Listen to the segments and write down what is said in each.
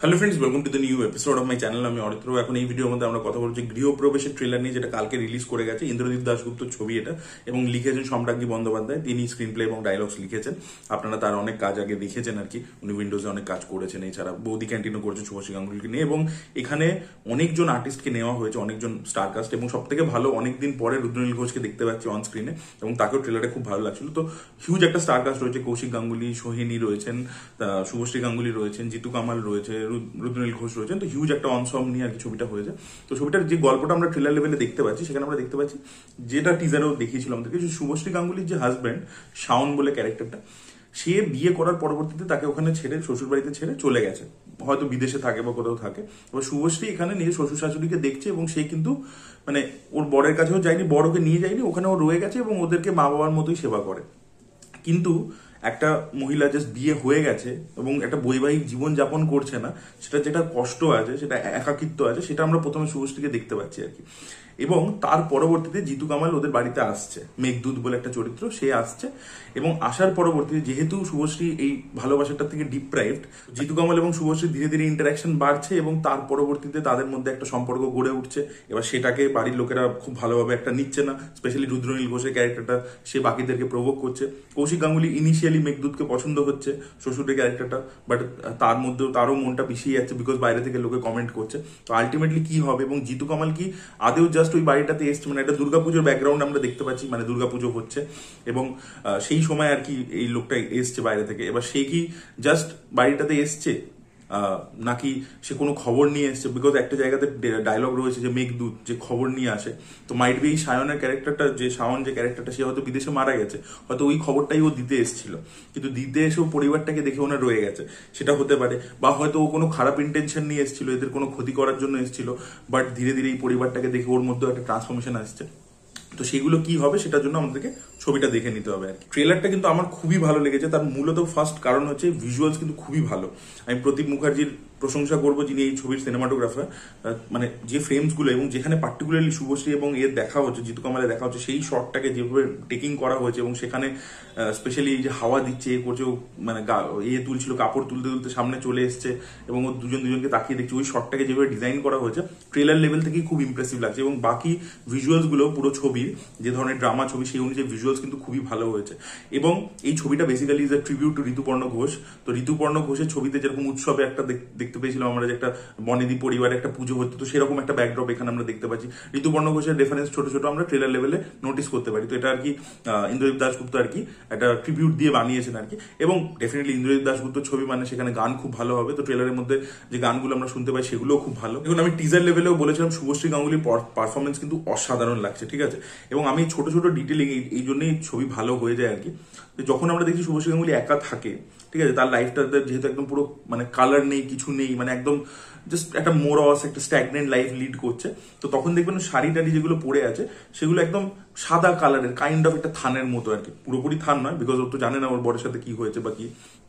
Hello friends, welcome to the new episode of my channel. আমি অরিত্র। এখন এই ভিডিওর মধ্যে আমরা কথা বলছি গৃহপ্রবেশের ট্রেলার নিয়ে, যেটা কালকে রিলিজ করে গেছে। ইন্দ্রজিৎ দাশগুপ্তর ছবি এটা, এবং লিখেছেন সম্রাজ্ঞী বন্দ্যোপাধ্যায়। তিনি স্ক্রিন প্লে এবং ডায়লগস লিখেছেন। আপনারা তার অনেক কাজ আগে দেখেছেন আর কি। উনি উইন্ডোজে অনেক কাজ করেছেন, এছাড়া বৌদি ক্যান্টিনও করেছেন শুভশ্রী গাঙ্গুলিকে নিয়ে। এবং এখানে অনেকজন আর্টিস্টকে নেওয়া হয়েছে, অনেকজন স্টারকাস্ট। এবং সব থেকে ভালো, অনেকদিন পরে রুদ্রনীল ঘোষকে দেখতে পাচ্ছি অন স্ক্রিনে, এবং তাকেও ট্রেলারে খুব ভালো লাগছিল। তো হিউজ একটা স্টারকাস্ট রয়েছে। কৌশিক গাঙ্গুলি, সোহিনী রয়েছেন, শুভশ্রী গাঙ্গুলি রয়েছেন, জিতু কামাল রয়েছে, রুদ্রনীল ঘোষ রয়েছেন। তো হিউজ একটা অনসম নিয়ে আর কি ছবিটা হয়েছে। তো ছবিটার যে গল্পটা আমরা ট্রেলার লেভেলে দেখতে পাচ্ছি, সেখানে আমরা দেখতে পাচ্ছি, যেটা টিজারেও দেখিয়েছিল আমাদেরকে, যে শুভশ্রী গাঙ্গুলির যে হাজব্যান্ড শাওন বলে ক্যারেক্টারটা, সে বিয়ে করার পরবর্তীতে তাকে ওখানে ছেড়ে, শ্বশুর বাড়িতে ছেড়ে চলে গেছে, হয়তো বিদেশে থাকে বা কোথাও থাকে। এবার শুভশ্রী এখানে নিজের শ্বশুর শাশুড়িকে দেখছে, এবং সে কিন্তু মানে ওর বরের কাছেও যায়নি, বড়কে নিয়ে যায়নি, ওখানে ও রয়ে গেছে এবং ওদেরকে মা বাবার মতোই সেবা করে। কিন্তু একটা মহিলা জাস্ট বিয়ে হয়ে গেছে এবং একটা বৈবাহিক জীবন যাপন করছে না, সেটা যেটা কষ্ট আছে, সেটা একাকিত্ব আছে, সেটা আমরা প্রথমে শুভশ্রীকে দেখতে পাচ্ছি আর কি। এবং তার পরবর্তীতে জিতু কামাল ওদের বাড়িতে আসছে, মেঘদূত বলে একটা চরিত্র, সে আসছে। এবং আসার পরবর্তীতে যেহেতু শুভশ্রী এই ভালোবাসাটা থেকে ডিপ্রাইভড, জিতু কামাল এবং শুভশ্রী ধীরে ধীরে ইন্টারাকশন বাড়ছে, এবং তার পরবর্তীতে তাদের মধ্যে একটা সম্পর্ক গড়ে উঠছে। এবার সেটাকে বাড়ির লোকেরা খুব ভালোভাবে একটা নিচ্ছে না, স্পেশালি রুদ্রনীল ঘোষের ক্যারেক্টারটা, সে বাকিদেরকে প্রভোগ করছে। কৌশিক গাঙ্গুলি ইনিশিয়ালি মেঘদূতকে পছন্দ হচ্ছে, শ্বশুরের ক্যারেক্টারটা, বাট তার মধ্যেও তারও মনটা পিছিয়ে যাচ্ছে, বিকজ বাইরে থেকে লোকে কমেন্ট করছে। তো আলটিমেটলি কি হবে, এবং জিতু কামাল কি আদেও জাস্ট ওই বাড়িটাতে এসছে, মানে একটা দুর্গাপুজোর ব্যাকগ্রাউন্ড আমরা দেখতে পাচ্ছি, মানে দুর্গাপুজো হচ্ছে, এবং সেই সময় আর কি এই লোকটা এসছে বাইরে থেকে। এবার সে কি জাস্ট বাড়িটাতে এসছে, নাকি সে কোনো খবর নিয়ে এসছে? বিকজ একটা জায়গাতে ডায়লগ রয়েছে যে মেঘদূত যে খবর নিয়ে আসে। তো মাইট বি এই সায়নের ক্যারেক্টারটা, যে শাওন যে ক্যারেক্টারটা, সে হয়তো বিদেশে মারা গেছে, হয়তো ওই খবরটাই ও দিতে এসেছিল, কিন্তু দিতে এসেও পরিবারটাকে দেখে ওনার রয়ে গেছে, সেটা হতে পারে। বা হয়তো ও কোনো খারাপ ইন্টেনশন নিয়ে এসেছিল, এদের কোনো ক্ষতি করার জন্য এসেছিল, বাট ধীরে ধীরে এই পরিবারটাকে দেখে ওর মধ্যে একটা ট্রান্সফরমেশন আসছে। তো সেগুলো কি হবে, সেটার জন্য আমাদেরকে ছবিটা দেখে নিতে হবে আর কি। ট্রেলারটা কিন্তু আমার খুবই ভালো লেগেছে। তার মূলত ফার্স্ট কারণ হচ্ছে ভিজুয়ালস কিন্তু খুবই ভালো। আমি প্রদীপ মুখার্জির প্রশংসা করবো, যিনি এই ছবির সিনেমাটোগ্রাফার। মানে যে ফ্রেমসগুলো এবং যেখানে পার্টিকুলারলি শুভশ্রী এবং এর দেখা হচ্ছে, জিতু কামালে দেখা হচ্ছে, সেই শটটাকে যেভাবে টেকিং করা হয়েছে, এবং সেখানে স্পেশালি এই যে হাওয়া দিচ্ছে, এ করছে, মানে তুলছিল, কাপড় তুলতে তুলতে সামনে চলে এসছে, এবং ও দুজনকে তাকিয়ে দেখছে, ওই শটটাকে যেভাবে ডিজাইন করা হয়েছে, ট্রেলার লেভেল থেকেই খুব ইমপ্রেসিভ লাগছে। এবং বাকি ভিজুয়ালস গুলো পুরো ছবির যে ধরনের ড্রামা ছবি, সেই অনুযায়ী ভিজুয়ালস কিন্তু খুবই ভালো হয়েছে। এবং এই ছবিটা basically is a tribute to Rituparno Ghosh. তো ঋতুপর্ণ ঘোষের ছবিতে যেরকম উৎসবে একটা দেখতে পেয়েছিলাম আমরা, যে একটা বনেদি পরিবারে একটা পুজো হতো, তো সেরকম একটা ব্যাকড্রপ এখানে আমরা দেখতে পাচ্ছি। ঋতুপর্ণ ঘোষের রেফারেন্স ছোট ছোট আমরা ট্রেলার লেভেলে নোটিস করতে পারি। তো এটা আর কি ইন্দ্রজিৎ দাশগুপ্ত আর কি একটা ট্রিবিউট দিয়ে বানিয়েছেন আর কি। এবং ডেফিনেটলি ইন্দ্রজিৎ দাশগুপ্তর ছবি মানে সেখানে গান খুব ভালো হবে। তো ট্রেলারের মধ্যে যে গানগুলো আমরা শুনতে পাই, সেগুলোও খুব ভালো। এখন আমি টিজার লেভেলেও বলেছিলাম, শুভশ্রী গাঙ্গুলির পারফরমেন্স কিন্তু অসাধারণ লাগছে, ঠিক আছে। এবং আমি ছোট ছোট ডিটেলিং, এই জন্যই ছবি ভালো হয়ে যায় আর কি। যখন আমরা দেখছি শুভশ্রী গাঙ্গুলি একা থাকে, ঠিক আছে, তার লাইফটা যেহেতু একদম পুরো মানে কালার নেই, কিছু নেই, মানে একদম জাস্ট একটা মোরস, একটা স্ট্যাগনেন্ট লাইফ লিড করছে। তো তখন দেখবেন শাড়ি টাড়ি যেগুলো পরে আছে, সেগুলো একদম সাদা কালারের, কাইন্ড অফ একটা থানের মতো আর কি। পুরোপুরি থান নয়, বিকজ ও তো জানে না ওর বরের সাথে কি হয়েছে বা কি,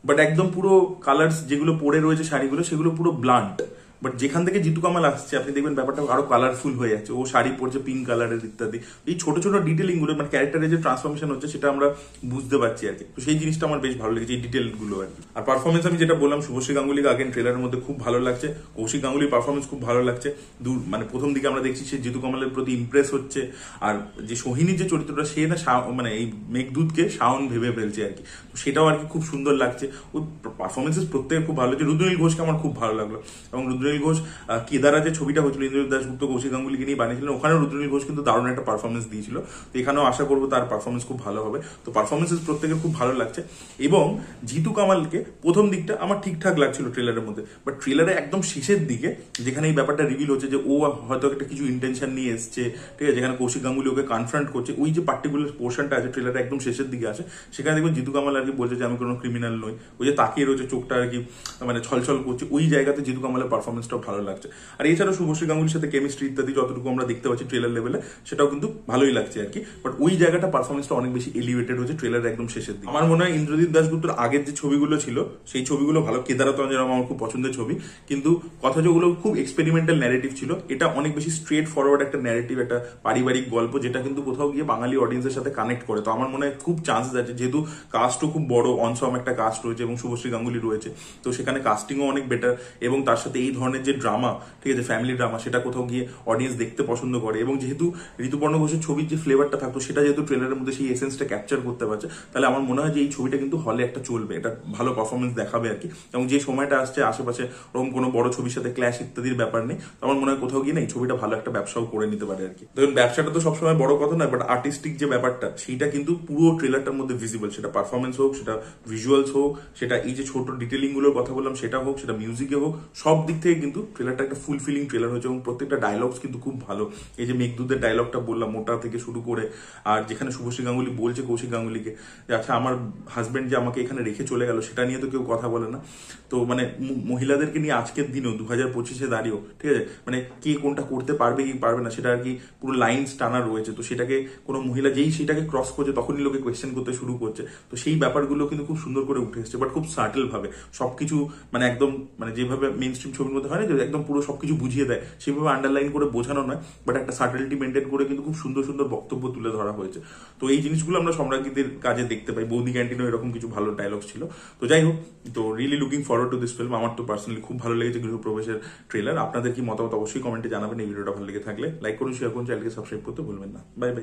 বাট একদম পুরো কালার্স যেগুলো পরে রয়েছে শাড়িগুলো, সেগুলো পুরো ব্লান্ট। বাট যেখান থেকে জিতু কামাল আসছে, আপনি দেখবেন ব্যাপারটা আরো কালারফুল হয়ে যাচ্ছে। ও শাড়ি পরছে পিঙ্ক কালারের ইত্যাদি। এই ছোট ছোট ডিটেলিং গুলো, মানে ক্যারেক্টারের যে ট্রান্সফরমেশন হচ্ছে, সেটা আমরা বুঝতে পারছি আর কি। তো সেই জিনিসটা আমার বেশ ভালো লেগেছে, এই ডিটেল গুলো আর কি। আর পারফরমেন্স আমি যেটা বললাম, শুভশ্রী গাঙ্গুলিকে আগেন ট্রেলারের মধ্যে খুব ভালো লাগছে, কৌশিক গাঙ্গুলির পারফরমেন্স খুব ভালো লাগছে। মানে প্রথম দিকে আমরা দেখছি সে জিতু কামালের প্রতি ইমপ্রেস হচ্ছে। আর যে সোহিনীর যে চরিত্রটা, সে না মানে এই মেঘদূতকে শাওন ভেবে ফেলছে আর কি। তো সেটাও আর কি খুব সুন্দর লাগছে। ওর পারফরমেন্সেস প্রত্যেকে খুব ভালো লাগছে। রুদ্রনীল ঘোষকে আমার খুব ভালো লাগলো। এবং রুদ্রনীল ঘোষ কেদারা যে ছবিটা হয়েছিল, ইন্দ্রজিৎ দাশগুপ্ত কৌশিক গাঙ্গুলিকে নিয়ে বানিয়েছিলেন, ওখানে রুদ্রনীল ঘোষ কিন্তু দারুণ একটা পারফরমেন্স দিয়েছিল। তো এখানেও আশা করবো তার পারফরমেন্স খুব ভালো হবে। তো পারফরমেন্সেস প্রত্যেকের খুব ভালো লাগছে। এবং জিতু কামালকে প্রথম দিকটা আমার ঠিকঠাক লাগছিল ট্রেলারের মধ্যে, বাট ট্রেলারে একদম শেষের দিকে, যেখানে এই ব্যাপারটা রিভিল হচ্ছে যে ও হয়তো একটা কিছু ইন্টেনশন নিয়ে এসছে, ঠিক আছে, যেখানে কৌশিক গাঙ্গুলি ওকে কনফ্রন্ট করছে, ওই যে পার্টিকুলার পোর্শনটা আছে ট্রেলারে একদম শেষের দিকে আসে, সেখানে দেখবেন জিতু কামাল আর কি বলছে যে আমি কোনো ক্রিমিনাল নই। ওই যে তাকিয়ে রয়েছে, চোখটা আর কি মানে ছলছল করছে, ওই জায়গাতে জিতু কামালের পারফরমেন্স পারফরমেন্সটাও ভালো লাগছে। আর এছাড়াও শুভশ্রী গাঙ্গুলির সাথে কেমিস্ট্রি ইত্যাদি যতটুকু আমরা দেখতে পাচ্ছি ট্রেলার লেভেলে, সেটাও কিন্তু ভালোই লাগছে আর কি। বাট ওই জায়গাটা পারফরমেন্সটা অনেক বেশি এলিভেটেড হয়েছে ট্রেলার একদম শেষের দিকে। আমার মনে হয় ইন্দ্রজিৎ দাশগুপ্তর আগের যে ছবিগুলো ছিল সেই ছবিগুলো ভালো, কেদারতন যেরকম আমার খুব পছন্দের ছবি, কিন্তু কথা যেগুলো খুব এক্সপেরিমেন্টাল ন্যারেটিভ ছিল, এটা অনেক বেশি স্ট্রেট ফরওয়ার্ড একটা ন্যারেটিভ, একটা পারিবারিক গল্প, যেটা কিন্তু কোথাও গিয়ে বাঙালি অডিয়েন্সের সাথে কানেক্ট করে। তো আমার মনে হয় খুব চান্সেস আছে, যেহেতু কাস্টও খুব বড়, অনসম একটা কাস্ট রয়েছে এবং শুভশ্রী গাঙ্গুলি রয়েছে, তো সেখানে কাস্টিংও অনেক বেটার, এবং তার সাথে এই ধরনের যে ড্রামা, ঠিক আছে, ফ্যামিলি ড্রামা, সেটা কোথাও গিয়ে অডিয়েন্স দেখতে পছন্দ করে। এবং যেহেতু ঋতুপর্ণ ঘোষের ছবির যে ফ্লেভারটা থাকতো, সেটা যেহেতু ট্রেলারের মধ্যে সেই এসেন্সটা ক্যাপচার করতে পারছে, তাহলে আমার মনে হয় যে এই ছবিটা কিন্তু হলে একটা চলবে, এটা ভালো পারফরমেন্স দেখাবে আর কি। এবং যে সময়টা আসছে আশেপাশে ওরকম কোনো বড় ছবির সাথে ক্ল্যাশ ইত্যাদির ব্যাপার নেই, তো আমার মনে হয় কোথাও গিয়ে না এই ছবিটা ভালো একটা ব্যবসাও করে নিতে পারে আর কি। ধরুন ব্যবসাটা তো সবসময় বড় কথা নয়, বাট আর্টিস্টিক যে ব্যাপারটা সেইটা কিন্তু পুরো ট্রেলারটার মধ্যে ভিজিবল, সেটা পারফরমেন্স হোক, সেটা ভিজুয়ালস হোক, সেটা এই যে ছোট ডিটেলিং গুলোর কথা বললাম সেটা হোক, সেটা মিউজিকে হোক, সব দিক থেকে কিন্তু ট্রেলারটা একটা ফুলফিলিং ট্রেলার হয়েছে। এবং প্রত্যেকটা ডায়লগস কিন্তু খুব ভালো। এই যে মেঘদূতের ডায়লগটা বললাম, মোটা থেকে শুরু করে, আর যেখানে শুভশ্রী গাঙ্গুলি বলছে কৌশিক গাঙ্গুলিকে যে আচ্ছা আমার হাজবেন্ড যে আমাকে এখানে রেখে চলে গেল, সেটা নিয়ে তো কেউ কথা বলে না। তো মানে মহিলাদেরকে নিয়ে আজকের দিনেও 2025-এ দাঁড়িয়েও, ঠিক আছে, মানে কে কোনটা করতে পারবে কি পারবে না, সেটা আর কি পুরো লাইন্স টানা রয়েছে। তো সেটাকে কোনো মহিলা যেই সেটাকে ক্রস করছে, তখনই লোকে কোয়েশ্চেন করতে শুরু করছে। তো সেই ব্যাপারগুলো কিন্তু খুব সুন্দর করে উঠে এসেছে, বাট খুব সাটেল ভাবে সবকিছু, মানে একদম মানে যেভাবে মেইন স্ট্রিম ছবির মধ্যে হয় না যে একদম পুরো সবকিছু বুঝিয়ে দেয়, সেভাবে আন্ডারলাইন করে বোঝানো নয়, বাট একটা সাটেলিটি মেনটেন করে কিন্তু খুব সুন্দর সুন্দর বক্তব্য তুলে ধরা হয়েছে। তো এই জিনিসগুলো আমরা সম্রাজ্ঞীদের কাজে দেখতে পাই। বৌদি ক্যান্টিনও এরকম কিছু ভালো ডায়লগ ছিল। তো যাই হোক, তো really looking forward to this film. আমার তো পার্সোনালি খুব ভালো লেগেছে গৃহপ্রবেশের ট্রেলার। আপনাদের কি মতামত অবশ্যই কমেন্টে জানাবেন। এই ভিডিওটা ভালো লেগে থাকলে লাইক করুন, শেয়ার করুন, চ্যানেলকে সাবস্ক্রাইব করতে ভুলবেন না। Bye bye.